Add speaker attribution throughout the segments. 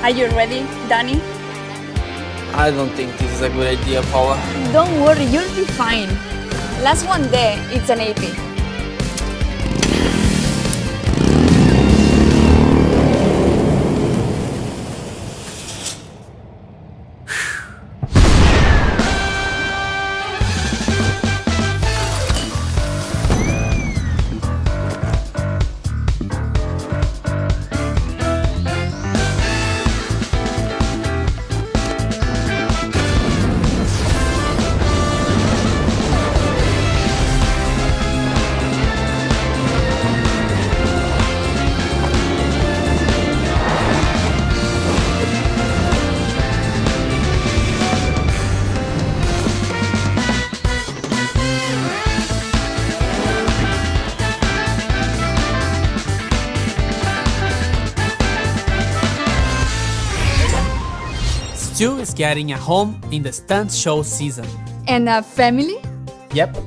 Speaker 1: Are you ready, Danny?
Speaker 2: I don't think this is a good idea, Paula.
Speaker 1: Don't worry, you'll be fine. Last one there, it's an AP.
Speaker 3: Stu is getting a home in the stunt show season.
Speaker 1: And a family?
Speaker 3: Yep.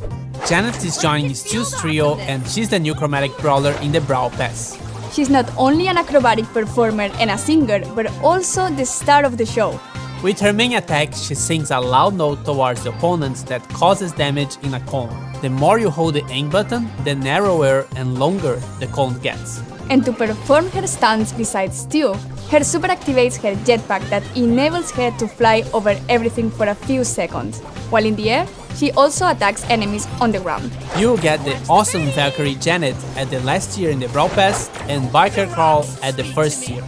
Speaker 3: Janet is joining Stu's trio and she's the new chromatic brawler in the Brawl Pass.
Speaker 1: She's not only an acrobatic performer and a singer, but also the star of the show.
Speaker 3: With her main attack, she sings a loud note towards the opponents that causes damage in a cone. The more you hold the aim button, the narrower and longer the cone gets.
Speaker 1: And to perform her stunts besides Stu, her super activates her jetpack that enables her to fly over everything for a few seconds. While in the air, she also attacks enemies on the ground.
Speaker 3: You get the awesome Valkyrie Janet at the last tier in the Brawl Pass and Biker Carl at the first tier.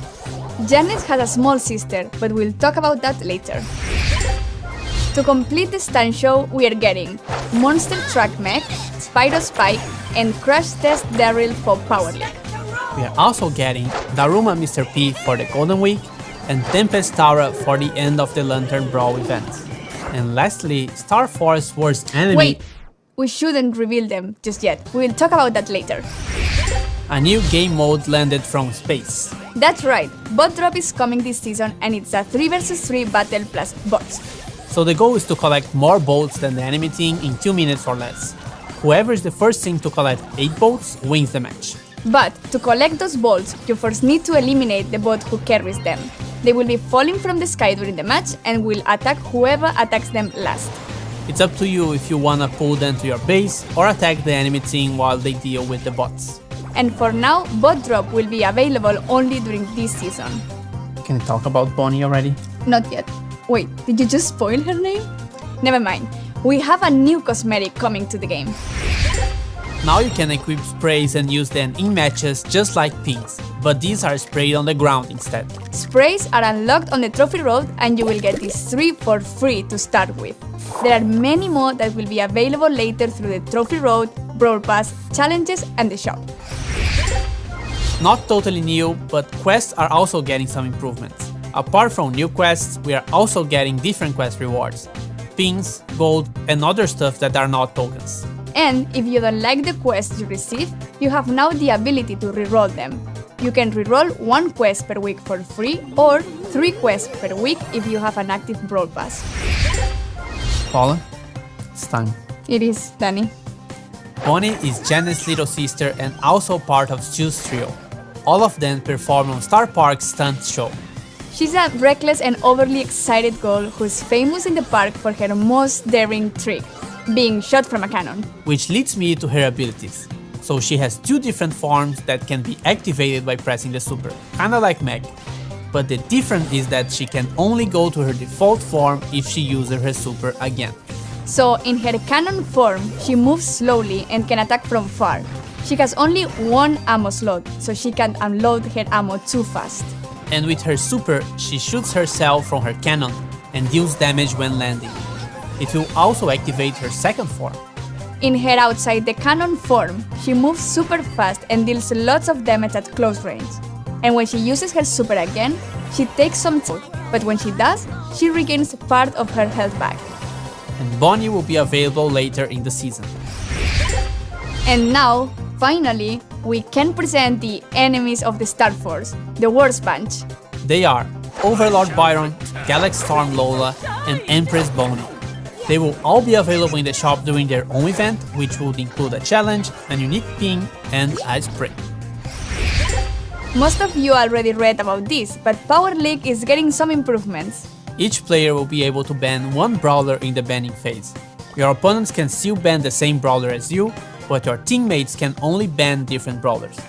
Speaker 1: Janet has a small sister, but we'll talk about that later. To complete the stunt show, we are getting Monster Truck Mech, Spyro Spike, and Crash Test Daryl for Power League.
Speaker 3: We are also getting Daruma Mr. P for the Golden Week and Tempest Tara for the end of the Lantern Brawl event. And lastly, Star Force Worst Enemy.
Speaker 1: Wait, we shouldn't reveal them just yet. We'll talk about that later.
Speaker 3: A new game mode landed from space.
Speaker 1: That's right, Bot Drop is coming this season and it's a 3 vs 3 battle plus bots.
Speaker 3: So the goal is to collect more boats than the enemy team in 2 minutes or less. Whoever is the first team to collect 8 boats wins the match.
Speaker 1: But to collect those bolts, you first need to eliminate the bot who carries them. They will be falling from the sky during the match and will attack whoever attacks them last.
Speaker 3: It's up to you if you wanna pull them to your base or attack the enemy team while they deal with the bots.
Speaker 1: And for now, Bot Drop will be available only during this season.
Speaker 3: Can you talk about Bonnie already?
Speaker 1: Not yet. Wait, did you just spoil her name? Never mind. We have a new cosmetic coming to the game.
Speaker 3: Now you can equip sprays and use them in matches just like pins, but these are sprayed on the ground instead.
Speaker 1: Sprays are unlocked on the trophy road and you will get these 3 for free to start with. There are many more that will be available later through the trophy road, Brawl Pass, challenges and the shop.
Speaker 3: Not totally new, but quests are also getting some improvements. Apart from new quests, we are also getting different quest rewards. Pins, gold, and other stuff that are not tokens.
Speaker 1: And if you don't like the quests you receive, you have now the ability to reroll them. You can reroll 1 quest per week for free or 3 quests per week if you have an active Brawl Pass.
Speaker 3: Paula, it's time.
Speaker 1: It is, Danny.
Speaker 3: Bonnie is Janet's little sister and also part of Stu's trio. All of them perform on Star Park's stunt show.
Speaker 1: She's a reckless and overly excited girl who's famous in the park for her most daring trick, being shot from a cannon.
Speaker 3: Which leads me to her abilities. So she has 2 different forms that can be activated by pressing the super, kinda like Meg. But the difference is that she can only go to her default form if she uses her super again.
Speaker 1: So in her cannon form, she moves slowly and can attack from far. She has only 1 ammo slot, so she can't unload her ammo too fast.
Speaker 3: And with her super, she shoots herself from her cannon and deals damage when landing. It will also activate her second form.
Speaker 1: In her outside the cannon form, she moves super fast and deals lots of damage at close range. And when she uses her super again, she takes some time, but when she does, she regains part of her health back.
Speaker 3: And Bonnie will be available later in the season.
Speaker 1: And now, finally, we can present the enemies of the Star Force, the worst bunch.
Speaker 3: They are Overlord Byron, Galaxy Storm Lola, and Empress Bonnie. They will all be available in the shop during their own event, which would include a challenge, a unique pin, and a spray.
Speaker 1: Most of you already read about this, but Power League is getting some improvements.
Speaker 3: Each player will be able to ban one brawler in the banning phase. Your opponents can still ban the same brawler as you, but your teammates can only ban different brawlers.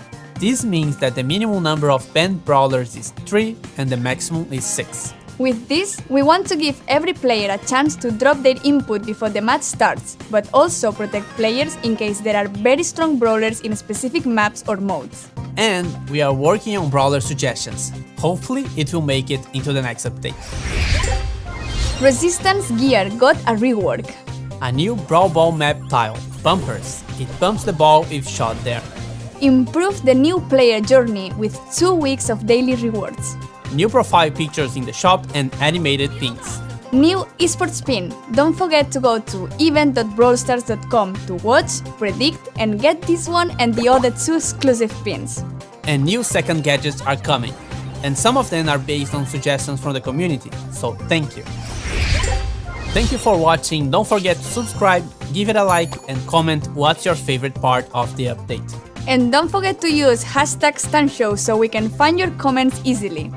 Speaker 3: This means that the minimum number of banned brawlers is 3 and the maximum is 6.
Speaker 1: With this, we want to give every player a chance to drop their input before the match starts, but also protect players in case there are very strong brawlers in specific maps or modes.
Speaker 3: And we are working on brawler suggestions. Hopefully it will make it into the next update.
Speaker 1: Resistance gear got a rework.
Speaker 3: A new Brawl Ball map tile, Bumpers. It bumps the ball if shot there.
Speaker 1: Improved the new player journey with 2 weeks of daily rewards.
Speaker 3: New profile pictures in the shop and animated pins.
Speaker 1: New esports pin. Don't forget to go to event.brawlstars.com to watch, predict, and get this one and the other 2 exclusive pins.
Speaker 3: And new second gadgets are coming. And some of them are based on suggestions from the community, so thank you. Thank you for watching. Don't forget to subscribe, give it a like, and comment what's your favorite part of the update.
Speaker 1: And don't forget to use #StunShow so we can find your comments easily.